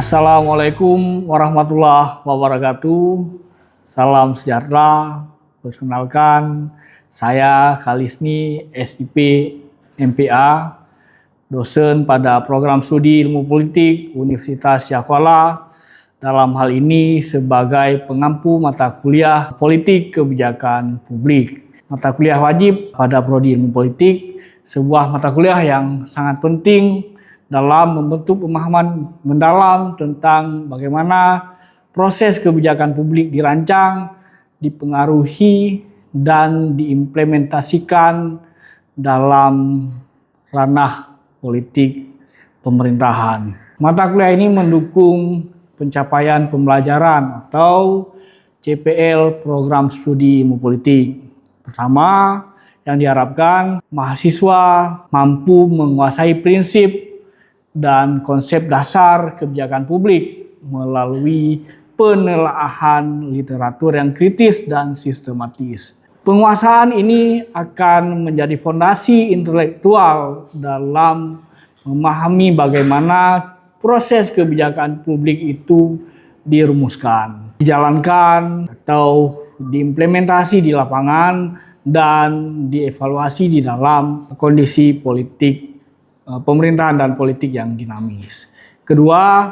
Assalamualaikum warahmatullahi wabarakatuh. Salam sejahtera. Perkenalkan, saya Khalisni, SIP MPA, dosen pada program studi ilmu politik Universitas Syahkuala. Dalam hal ini sebagai pengampu mata kuliah politik kebijakan publik. Mata kuliah wajib pada prodi ilmu politik, sebuah mata kuliah yang sangat penting dalam membentuk pemahaman mendalam tentang bagaimana proses kebijakan publik dirancang, dipengaruhi, dan diimplementasikan dalam ranah politik pemerintahan. Mata kuliah ini mendukung pencapaian pembelajaran atau CPL program studi ilmu politik. Pertama, yang diharapkan mahasiswa mampu menguasai prinsip dan konsep dasar kebijakan publik melalui penelaahan literatur yang kritis dan sistematis. Penguasaan ini akan menjadi fondasi intelektual dalam memahami bagaimana proses kebijakan publik itu dirumuskan, dijalankan atau diimplementasi di lapangan dan dievaluasi di dalam kondisi politik pemerintahan dan politik yang dinamis. Kedua,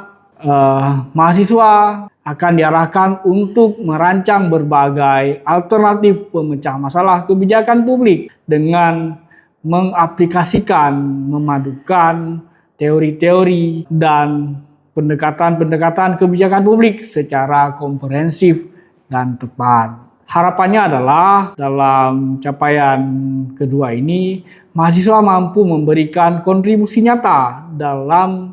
mahasiswa akan diarahkan untuk merancang berbagai alternatif pemecah masalah kebijakan publik dengan mengaplikasikan, memadukan teori-teori dan pendekatan-pendekatan kebijakan publik secara komprehensif dan tepat. Harapannya adalah dalam capaian kedua ini, mahasiswa mampu memberikan kontribusi nyata dalam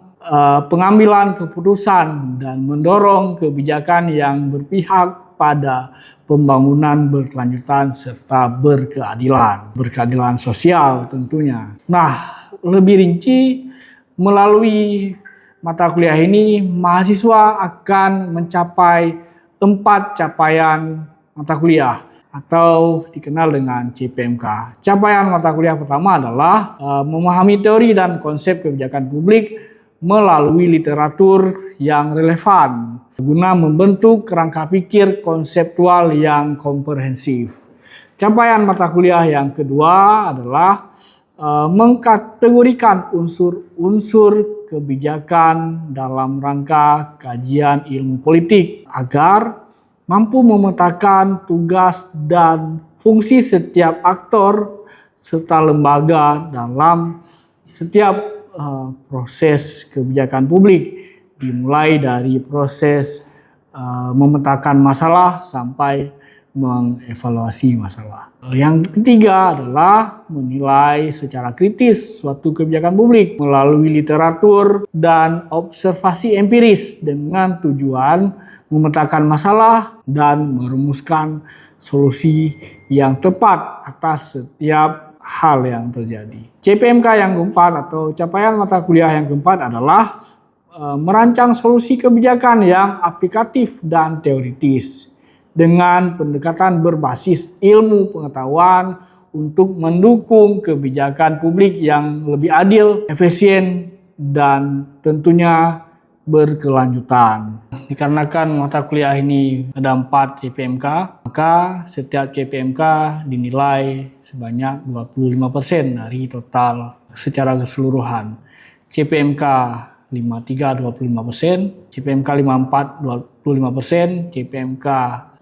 pengambilan keputusan dan mendorong kebijakan yang berpihak pada pembangunan berkelanjutan serta berkeadilan sosial tentunya. Nah, lebih rinci melalui mata kuliah ini, mahasiswa akan mencapai 4 capaian mata kuliah atau dikenal dengan CPMK. Capaian mata kuliah pertama adalah memahami teori dan konsep kebijakan publik melalui literatur yang relevan guna membentuk kerangka pikir konseptual yang komprehensif. Capaian mata kuliah yang kedua adalah mengkategorikan unsur-unsur kebijakan dalam rangka kajian ilmu politik agar mampu memetakan tugas dan fungsi setiap aktor serta lembaga dalam setiap proses kebijakan publik, dimulai dari proses memetakan masalah sampai mengevaluasi masalah. Yang ketiga adalah menilai secara kritis suatu kebijakan publik melalui literatur dan observasi empiris dengan tujuan memetakan masalah dan merumuskan solusi yang tepat atas setiap hal yang terjadi. CPMK yang keempat atau capaian mata kuliah yang keempat adalah merancang solusi kebijakan yang aplikatif dan teoritis dengan pendekatan berbasis ilmu pengetahuan untuk mendukung kebijakan publik yang lebih adil, efisien, dan tentunya berkelanjutan. Dikarenakan mata kuliah ini ada 4 CPMK, maka setiap CPMK dinilai sebanyak 25% dari total secara keseluruhan. CPMK 53 25%, CPMK 54 25%, CPMK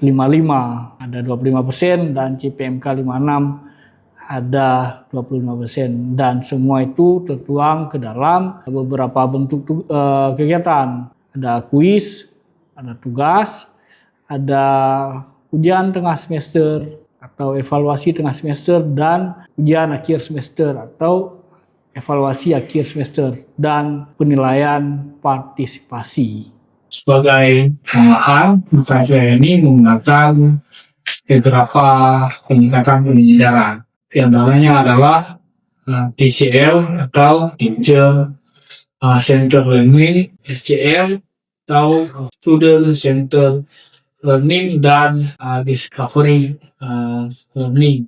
55 ada 25%, dan CPMK 56 ada 25%, dan semua itu tertuang ke dalam beberapa bentuk kegiatan. Ada kuis, ada tugas, ada ujian tengah semester atau evaluasi tengah semester, dan ujian akhir semester atau evaluasi akhir semester, dan penilaian partisipasi. Sebagai tambahan, mata kuliah ini menggunakan beberapa pendekatan pembelajaran. Di antaranya adalah TCL atau Teacher Center Learning, SCL atau Student Center Learning, dan Discovery Learning.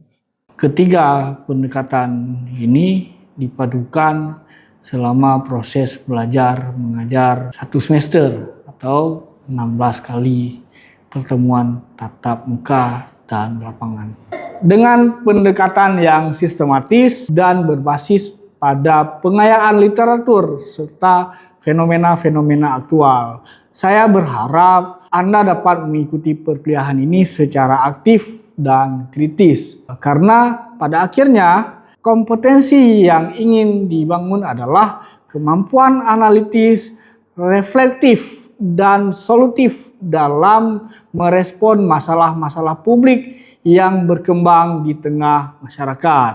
Ketiga pendekatan ini dipadukan selama proses belajar mengajar 1 semester atau 16 kali pertemuan tatap muka dan lapangan. Dengan pendekatan yang sistematis dan berbasis pada pengayaan literatur serta fenomena-fenomena aktual, saya berharap Anda dapat mengikuti perkuliahan ini secara aktif dan kritis. Karena pada akhirnya kompetensi yang ingin dibangun adalah kemampuan analitis, reflektif, dan solutif dalam merespon masalah-masalah publik yang berkembang di tengah masyarakat.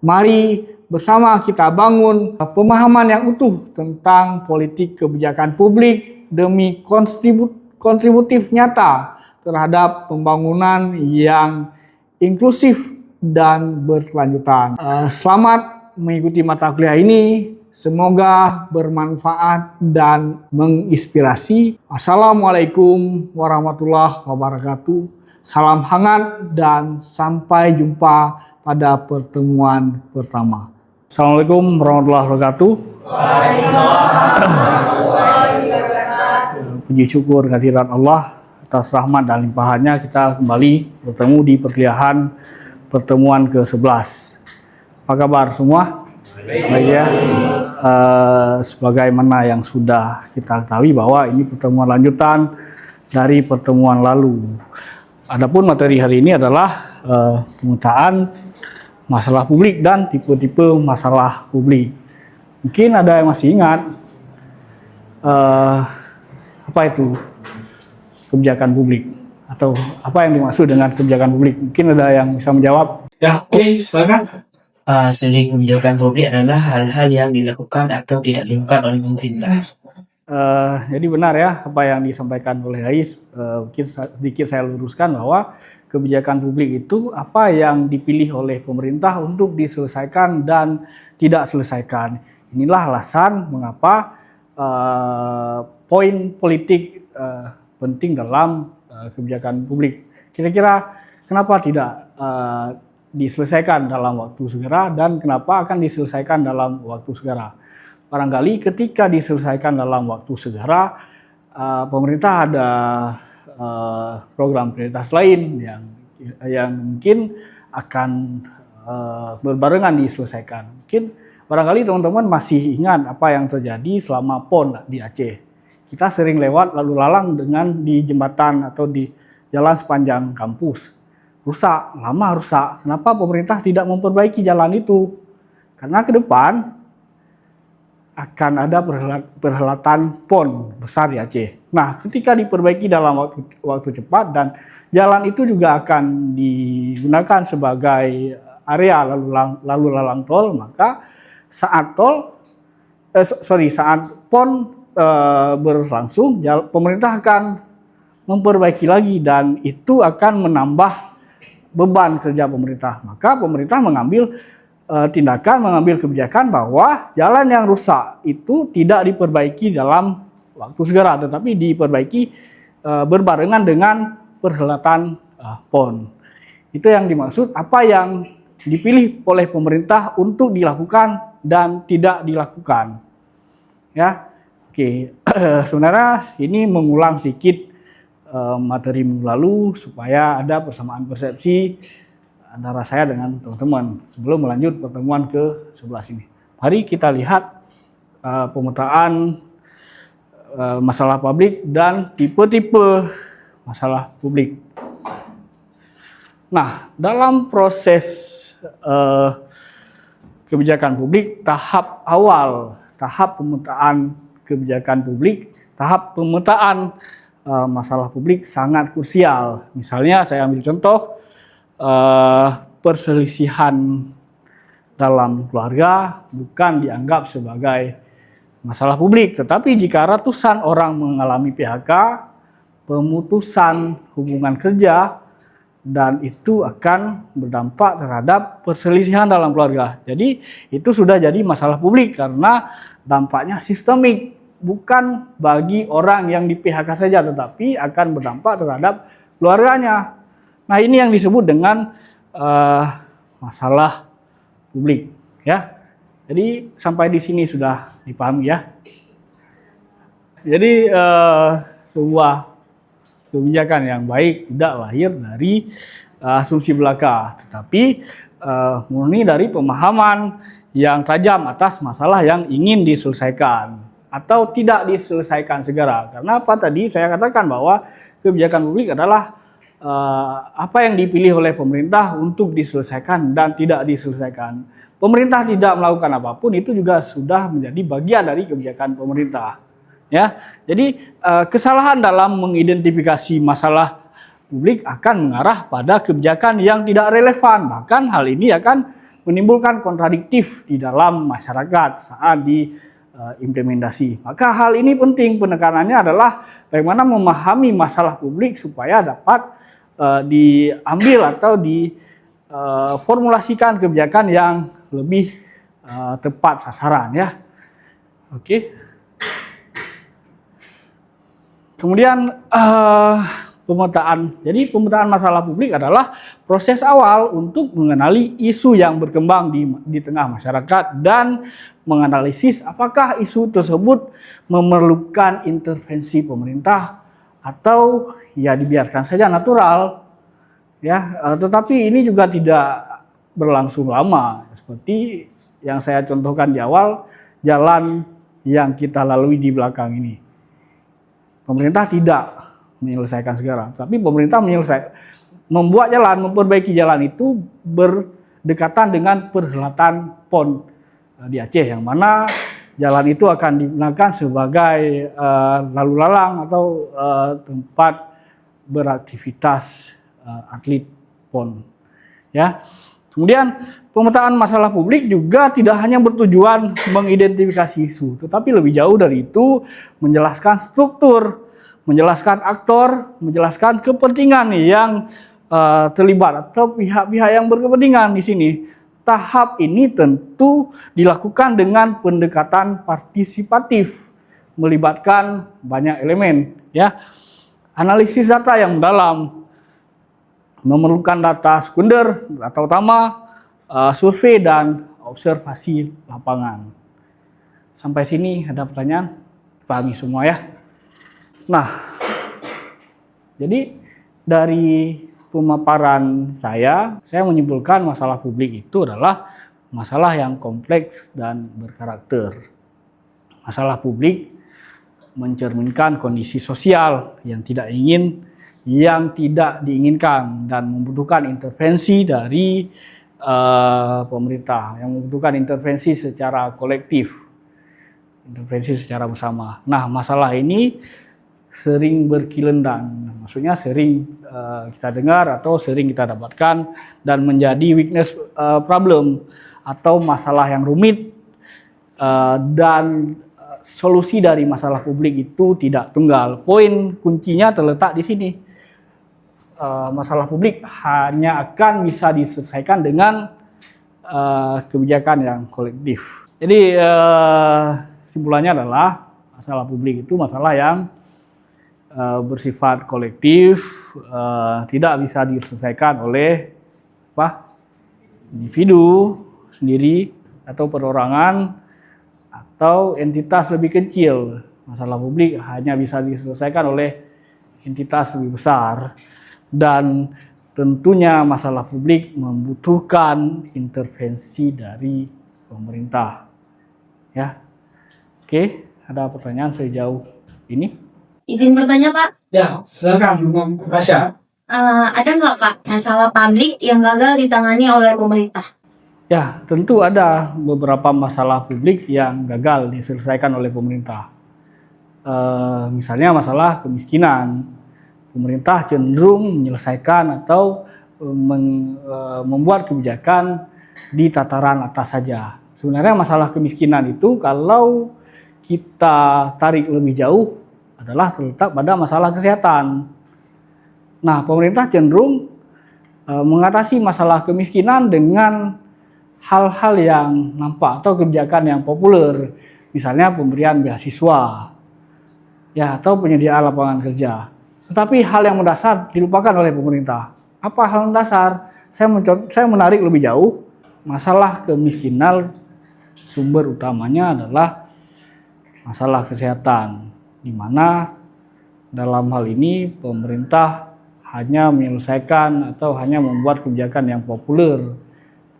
Mari bersama kita bangun pemahaman yang utuh tentang politik kebijakan publik demi kontributif nyata terhadap pembangunan yang inklusif dan berkelanjutan. Selamat mengikuti mata kuliah ini. Semoga bermanfaat dan menginspirasi. Assalamualaikum warahmatullahi wabarakatuh. Salam hangat dan sampai jumpa pada pertemuan pertama. Assalamualaikum warahmatullahi wabarakatuh. Puji syukur kehadirat Allah atas rahmat dan limpahannya kita kembali bertemu di perkuliahan pertemuan ke-11. Apa kabar semua? Baik ya. Sebagaimana yang sudah kita ketahui bahwa ini pertemuan lanjutan dari pertemuan lalu. Adapun materi hari ini adalah pemetaan masalah publik dan tipe-tipe masalah publik. Mungkin ada yang masih ingat apa itu kebijakan publik atau apa yang dimaksud dengan kebijakan publik? Mungkin ada yang bisa menjawab. Ya, oke, silakan. Strategi kebijakan publik adalah hal-hal yang dilakukan atau tidak dilakukan oleh pemerintah. Jadi benar ya apa yang disampaikan oleh Rais. Mungkin sedikit saya luruskan bahwa kebijakan publik itu apa yang dipilih oleh pemerintah untuk diselesaikan dan tidak selesaikan. Inilah alasan mengapa poin politik penting dalam kebijakan publik. Kira-kira kenapa tidak diselesaikan dalam waktu segera dan kenapa akan diselesaikan dalam waktu segera? Barangkali ketika diselesaikan dalam waktu segera, pemerintah ada program prioritas lain yang mungkin akan berbarengan diselesaikan. Mungkin barangkali teman-teman masih ingat apa yang terjadi selama PON di Aceh. Kita sering lewat lalu lalang dengan di jembatan atau di jalan sepanjang kampus. Rusak, lama rusak. Kenapa pemerintah tidak memperbaiki jalan itu? Karena ke depan akan ada perhelatan PON besar di Aceh. Nah, ketika diperbaiki dalam waktu cepat dan jalan itu juga akan digunakan sebagai area lalu lalang tol, maka saat PON berlangsung, pemerintah akan memperbaiki lagi dan itu akan menambah beban kerja pemerintah. Maka pemerintah mengambil mengambil kebijakan bahwa jalan yang rusak itu tidak diperbaiki dalam waktu segera, tetapi diperbaiki berbarengan dengan perhelatan PON. Itu yang dimaksud apa yang dipilih oleh pemerintah untuk dilakukan dan tidak dilakukan. Ya, oke. Sebenarnya ini mengulang sedikit materi minggu lalu supaya ada persamaan persepsi antara saya dengan teman-teman sebelum melanjut pertemuan ke-11 ini. Mari kita lihat pemetaan masalah publik dan tipe-tipe masalah publik. Nah, dalam proses kebijakan publik, tahap awal, tahap pemetaan kebijakan publik, tahap pemetaan masalah publik sangat krusial. Misalnya saya ambil contoh perselisihan dalam keluarga bukan dianggap sebagai masalah publik, tetapi jika ratusan orang mengalami PHK, pemutusan hubungan kerja, dan itu akan berdampak terhadap perselisihan dalam keluarga. Jadi itu sudah jadi masalah publik karena dampaknya sistemik, bukan bagi orang yang di PHK saja, tetapi akan berdampak terhadap keluarganya. Nah, ini yang disebut dengan masalah publik, ya. Jadi sampai di sini sudah dipahami ya. Jadi sebuah kebijakan yang baik tidak lahir dari asumsi belaka, tetapi murni dari pemahaman yang tajam atas masalah yang ingin diselesaikan atau tidak diselesaikan segera. Karena apa tadi saya katakan bahwa kebijakan publik adalah apa yang dipilih oleh pemerintah untuk diselesaikan dan tidak diselesaikan. Pemerintah tidak melakukan apapun itu juga sudah menjadi bagian dari kebijakan pemerintah. Ya, jadi kesalahan dalam mengidentifikasi masalah publik akan mengarah pada kebijakan yang tidak relevan. Bahkan hal ini akan menimbulkan kontradiktif di dalam masyarakat saat diimplementasi. Maka hal ini penting, penekanannya adalah bagaimana memahami masalah publik supaya dapat diambil atau diformulasikan kebijakan yang lebih tepat sasaran ya. Oke. Kemudian pemetaan. Jadi pemetaan masalah publik adalah proses awal untuk mengenali isu yang berkembang di tengah masyarakat dan menganalisis apakah isu tersebut memerlukan intervensi pemerintah atau ya dibiarkan saja natural. Ya, tetapi ini juga tidak berlangsung lama. Seperti yang saya contohkan di awal, jalan yang kita lalui di belakang ini. Pemerintah tidak menyelesaikan segera, tapi pemerintah membuat jalan, memperbaiki jalan itu berdekatan dengan perhelatan PON di Aceh, yang mana jalan itu akan digunakan sebagai lalu lalang atau tempat beraktivitas atlet PON. Ya. Kemudian pemetaan masalah publik juga tidak hanya bertujuan mengidentifikasi isu, tetapi lebih jauh dari itu menjelaskan struktur, menjelaskan aktor, menjelaskan kepentingan yang terlibat atau pihak-pihak yang berkepentingan di sini. Tahap ini tentu dilakukan dengan pendekatan partisipatif, melibatkan banyak elemen, ya. Analisis data yang mendalam, memerlukan data sekunder, data utama, survei dan observasi lapangan. Sampai sini ada pertanyaan? Pahami semua ya? Nah, jadi dari pemaparan saya menyimpulkan masalah publik itu adalah masalah yang kompleks dan berkarakter. Masalah publik mencerminkan kondisi sosial yang tidak diinginkan dan membutuhkan intervensi dari pemerintah, yang membutuhkan intervensi secara kolektif, intervensi secara bersama. Nah, masalah ini sering berkilendang, maksudnya sering kita dengar atau sering kita dapatkan dan menjadi weakness problem atau masalah yang rumit, dan solusi dari masalah publik itu tidak tunggal. Poin kuncinya terletak di sini. Masalah publik hanya akan bisa diselesaikan dengan kebijakan yang kolektif. Jadi kesimpulannya adalah masalah publik itu masalah yang bersifat kolektif, tidak bisa diselesaikan oleh individu sendiri atau perorangan atau entitas lebih kecil. Masalah publik hanya bisa diselesaikan oleh entitas lebih besar. Dan tentunya masalah publik membutuhkan intervensi dari pemerintah. Ya, oke, ada pertanyaan sejauh ini? Izin bertanya, Pak. Ya, silakan Bu Rasya. Ada nggak, Pak, masalah publik yang gagal ditangani oleh pemerintah? Ya, tentu ada beberapa masalah publik yang gagal diselesaikan oleh pemerintah. Misalnya masalah kemiskinan. Pemerintah cenderung menyelesaikan atau membuat kebijakan di tataran atas saja. Sebenarnya masalah kemiskinan itu kalau kita tarik lebih jauh adalah terletak pada masalah kesehatan. Nah, pemerintah cenderung mengatasi masalah kemiskinan dengan hal-hal yang nampak atau kebijakan yang populer, misalnya pemberian beasiswa, ya, atau penyediaan lapangan kerja. Tetapi hal yang mendasar dilupakan oleh pemerintah. Apa hal mendasar? Saya menarik lebih jauh masalah kemiskinan sumber utamanya adalah masalah kesehatan, di mana dalam hal ini pemerintah hanya menyelesaikan atau hanya membuat kebijakan yang populer,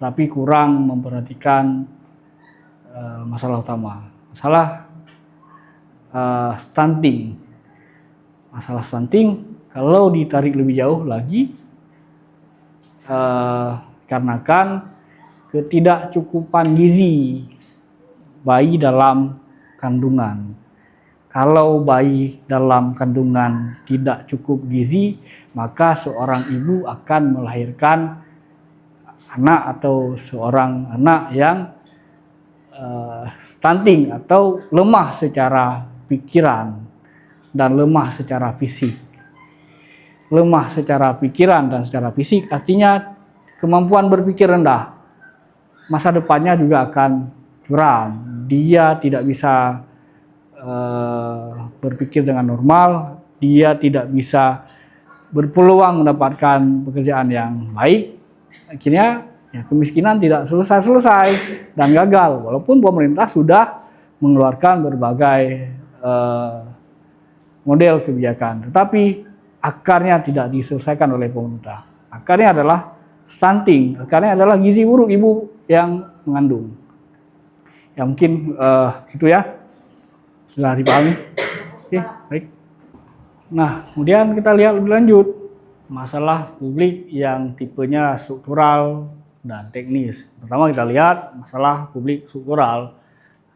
tapi kurang memperhatikan masalah utama, masalah stunting. Masalah stunting kalau ditarik lebih jauh lagi, dikarenakan ketidakcukupan gizi bayi dalam kandungan. Kalau bayi dalam kandungan tidak cukup gizi, maka seorang ibu akan melahirkan anak atau seorang anak yang stunting atau lemah secara pikiran dan lemah secara fisik. Lemah secara pikiran dan secara fisik artinya kemampuan berpikir rendah. Masa depannya juga akan curam. Dia tidak bisa berpikir dengan normal, dia tidak bisa berpeluang mendapatkan pekerjaan yang baik. Akhirnya ya, kemiskinan tidak selesai-selesai dan gagal, walaupun pemerintah sudah mengeluarkan berbagai model kebijakan, tetapi akarnya tidak diselesaikan oleh pemerintah. Akarnya adalah stunting, akarnya adalah gizi buruk ibu yang mengandung. Ya mungkin itu ya, sudah dipahami. Oke, baik. Nah, kemudian kita lihat lebih lanjut masalah publik yang tipenya struktural dan teknis. Pertama kita lihat masalah publik struktural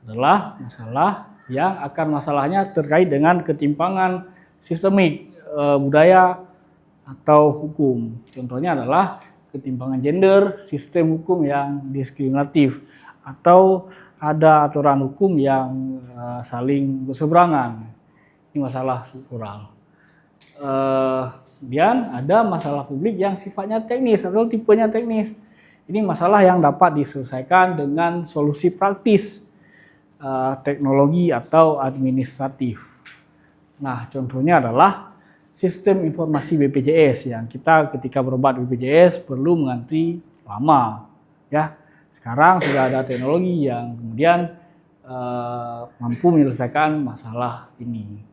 adalah masalah yang masalahnya terkait dengan ketimpangan sistemik budaya atau hukum. Contohnya adalah ketimpangan gender, sistem hukum yang diskriminatif, atau ada aturan hukum yang saling berseberangan. Ini masalah struktural. Kemudian ada masalah publik yang sifatnya teknis atau tipenya teknis. Ini masalah yang dapat diselesaikan dengan solusi praktis, teknologi atau administratif. Nah, contohnya adalah sistem informasi BPJS yang kita ketika berobat BPJS perlu mengantri lama, ya. Sekarang sudah ada teknologi yang kemudian mampu menyelesaikan masalah ini.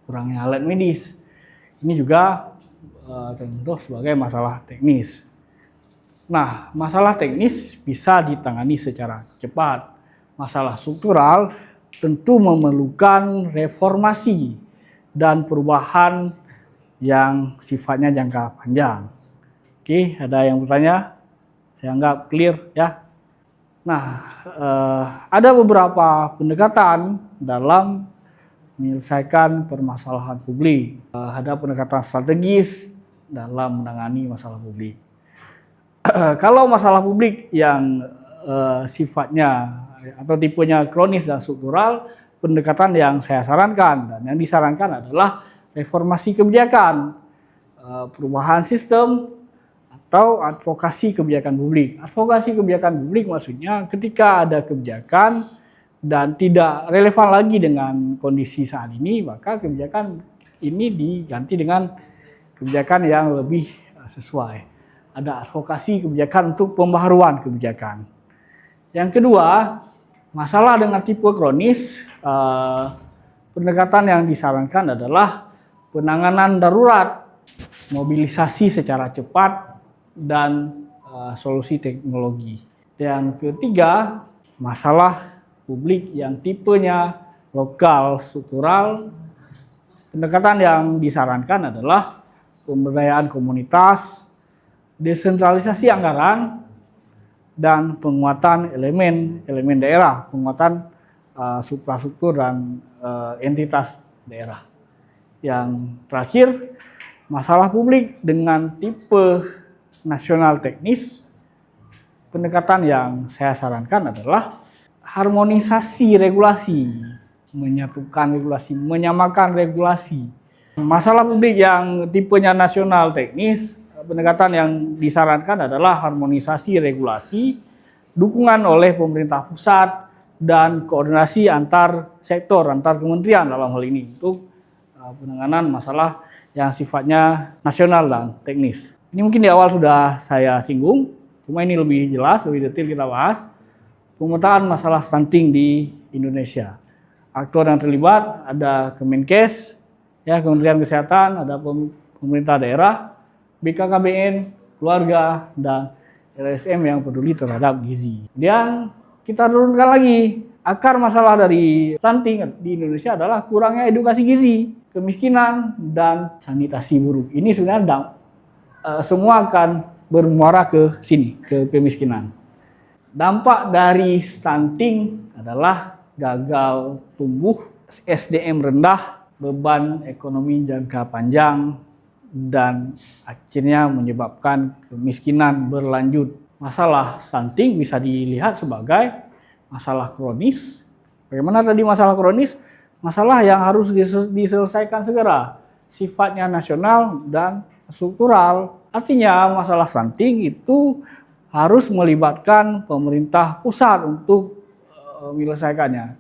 Kurangnya alat medis, ini juga contoh sebagai masalah teknis. Nah, masalah teknis bisa ditangani secara cepat. Masalah struktural tentu memerlukan reformasi dan perubahan yang sifatnya jangka panjang. Oke, ada yang bertanya? Saya anggap clear ya. Nah, ada beberapa pendekatan dalam menyelesaikan permasalahan publik. Ada pendekatan strategis dalam menangani masalah publik. Kalau masalah publik yang sifatnya atau tipenya kronis dan struktural, pendekatan yang saya sarankan dan yang disarankan adalah reformasi kebijakan, perubahan sistem, atau advokasi kebijakan publik. Advokasi kebijakan publik maksudnya ketika ada kebijakan dan tidak relevan lagi dengan kondisi saat ini, maka kebijakan ini diganti dengan kebijakan yang lebih sesuai. Ada advokasi kebijakan untuk pembaharuan kebijakan. Yang kedua, masalah dengan tipe kronis, pendekatan yang disarankan adalah penanganan darurat, mobilisasi secara cepat, dan solusi teknologi. Yang ketiga, masalah publik yang tipenya lokal struktural, pendekatan yang disarankan adalah pemberdayaan komunitas, desentralisasi anggaran, dan penguatan elemen daerah, penguatan suprastruktur dan entitas daerah. Yang terakhir, masalah publik dengan tipe nasional teknis, pendekatan yang saya sarankan adalah harmonisasi regulasi, menyatukan regulasi, menyamakan regulasi. Masalah publik yang tipenya nasional teknis, pendekatan yang disarankan adalah harmonisasi regulasi, dukungan oleh pemerintah pusat, dan koordinasi antar sektor, antar kementerian dalam hal ini untuk penanganan masalah yang sifatnya nasional dan teknis. Ini mungkin di awal sudah saya singgung, cuma ini lebih jelas, lebih detail kita bahas. pemetaan masalah stunting di Indonesia. Aktor yang terlibat ada Kemenkes, ya Kementerian Kesehatan, ada pemerintah daerah, BKKBN, keluarga, dan LSM yang peduli terhadap gizi. Kemudian kita turunkan lagi, akar masalah dari stunting di Indonesia adalah kurangnya edukasi gizi, kemiskinan, dan sanitasi buruk. Ini sebenarnya semua akan bermuara ke sini, ke kemiskinan. Dampak dari stunting adalah gagal tumbuh, SDM rendah, beban ekonomi jangka panjang, dan akhirnya menyebabkan kemiskinan berlanjut. Masalah stunting bisa dilihat sebagai masalah kronis. Bagaimana tadi masalah kronis? Masalah yang harus diselesaikan segera, sifatnya nasional dan struktural. Artinya masalah stunting itu harus melibatkan pemerintah pusat untuk menyelesaikannya.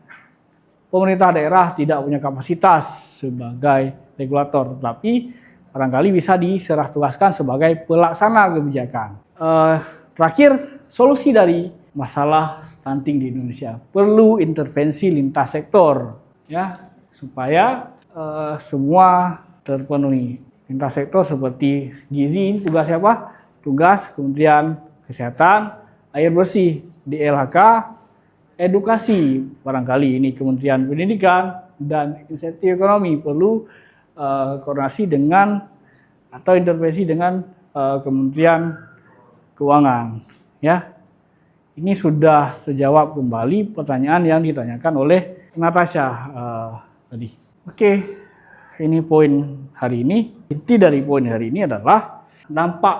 Pemerintah daerah tidak punya kapasitas sebagai regulator, tapi barangkali bisa diserah tugaskan sebagai pelaksana kebijakan. Terakhir, solusi dari masalah stunting di Indonesia perlu intervensi lintas sektor, ya, supaya semua terpenuhi. Lintas sektor seperti gizi, tugas siapa? Tugas Kementerian Kesehatan, air bersih di LHK, edukasi barangkali ini Kementerian Pendidikan, dan insentif ekonomi perlu koordinasi dengan atau intervensi dengan Kementerian Keuangan, ya. Ini sudah terjawab kembali pertanyaan yang ditanyakan oleh Natasha tadi. Oke, ini poin hari ini. Inti dari poin hari ini adalah dampak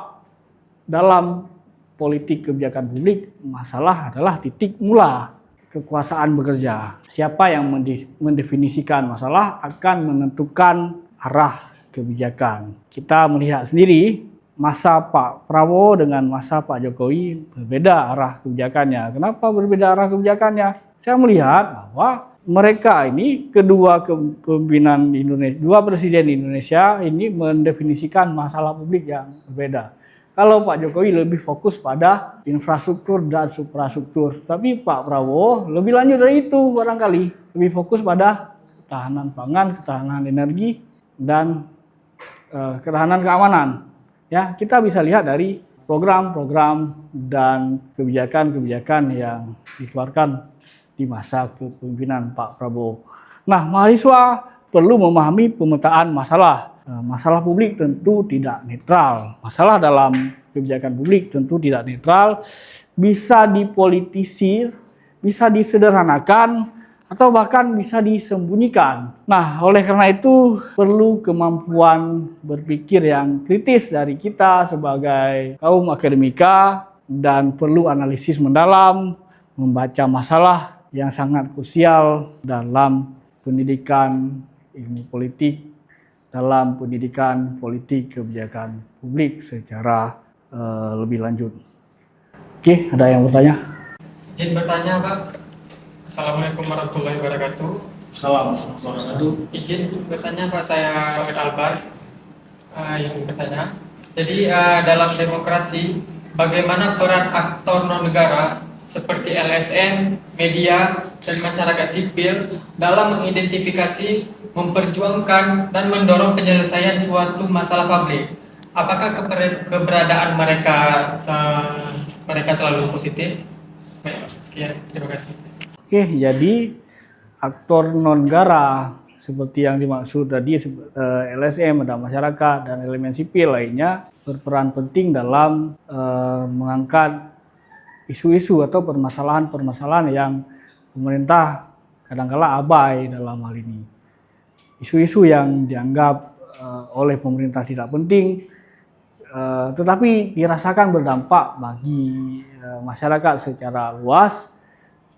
dalam politik kebijakan publik. Masalah adalah titik mula kekuasaan bekerja. Siapa yang mendefinisikan masalah akan menentukan arah kebijakan. Kita melihat sendiri masa Pak Prabowo dengan masa Pak Jokowi berbeda arah kebijakannya. Kenapa berbeda arah kebijakannya? Saya melihat bahwa mereka ini kedua kepemimpinan Indonesia, dua presiden Indonesia ini mendefinisikan masalah publik yang berbeda. Kalau Pak Jokowi lebih fokus pada infrastruktur dan suprastruktur, tapi Pak Prabowo lebih lanjut dari itu barangkali, lebih fokus pada ketahanan pangan, ketahanan energi, dan ketahanan keamanan. Ya, kita bisa lihat dari program-program dan kebijakan-kebijakan yang dikeluarkan di masa kepemimpinan Pak Prabowo. Nah, mahasiswa perlu memahami pemetaan masalah. Masalah publik tentu tidak netral. Masalah dalam kebijakan publik tentu tidak netral, bisa dipolitisir, bisa disederhanakan, atau bahkan bisa disembunyikan. Nah, oleh karena itu perlu kemampuan berpikir yang kritis dari kita sebagai kaum akademika, dan perlu analisis mendalam, membaca masalah yang sangat krusial dalam pendidikan ilmu politik, dalam pendidikan politik kebijakan publik secara lebih lanjut. Oke, ada yang bertanya? Izin bertanya, Pak. Assalamualaikum warahmatullahi wabarakatuh. Assalamualaikum. Izin bertanya, Pak. Saya Robert Albar yang bertanya. Jadi dalam demokrasi, bagaimana peran aktor non-negara seperti LSM, media, dan masyarakat sipil dalam mengidentifikasi, memperjuangkan, dan mendorong penyelesaian suatu masalah publik? Apakah keberadaan mereka selalu positif? Baik, sekian. Terima kasih. Oke, jadi aktor non-negara seperti yang dimaksud tadi, LSM, ada masyarakat, dan elemen sipil lainnya berperan penting dalam mengangkat isu-isu atau permasalahan-permasalahan yang pemerintah kadang-kala abai dalam hal ini. Isu-isu yang dianggap oleh pemerintah tidak penting, tetapi dirasakan berdampak bagi masyarakat secara luas,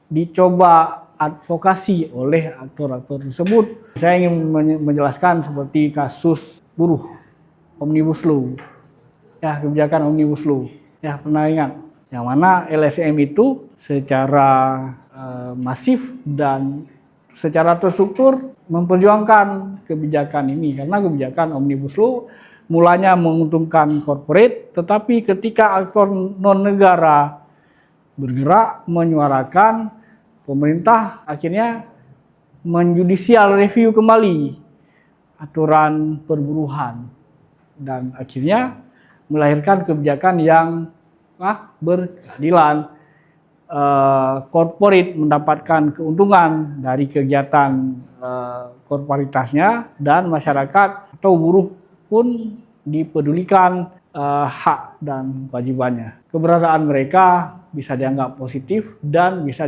dicoba advokasi oleh aktor-aktor tersebut. Saya ingin menjelaskan seperti kasus buruh, Omnibus Law, ya, kebijakan Omnibus Law, ya, pernah ingat, yang mana LSM itu secara masif dan secara terstruktur memperjuangkan kebijakan ini, karena kebijakan Omnibus Law mulanya menguntungkan korporat, tetapi ketika aktor non-negara bergerak menyuarakan pemerintah akhirnya menjudicial review kembali aturan perburuhan dan akhirnya melahirkan kebijakan yang berkeadilan. Korporat mendapatkan keuntungan dari kegiatan korporitasnya dan masyarakat atau buruh pun dipedulikan hak dan kewajibannya. Keberadaan mereka bisa dianggap positif dan bisa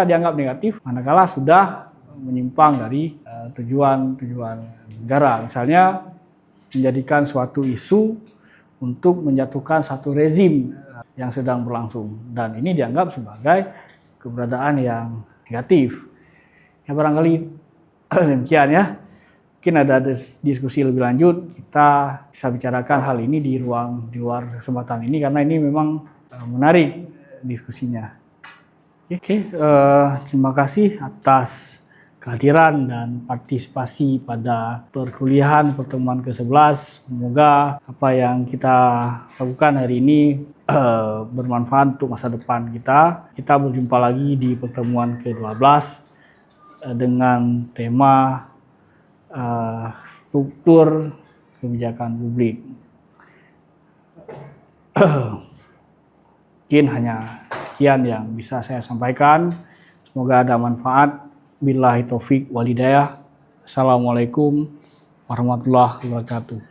dianggap negatif manakala sudah menyimpang dari tujuan negara. Misalnya menjadikan suatu isu untuk menjatuhkan satu rezim yang sedang berlangsung dan ini dianggap sebagai keberadaan yang negatif. Ya barangkali demikian ya. Mungkin ada diskusi lebih lanjut, kita bisa bicarakan hal ini di luar kesempatan ini karena ini memang menarik diskusinya. Oke, terima kasih atas kehadiran dan partisipasi pada perkuliahan pertemuan ke-11. Semoga apa yang kita lakukan hari ini bermanfaat untuk masa depan kita. Kita berjumpa lagi di pertemuan ke-12 dengan tema struktur kebijakan publik. Mungkin hanya sekian yang bisa saya sampaikan. Semoga ada manfaat. Billahi taufik walhidayah. Assalamualaikum warahmatullahi wabarakatuh.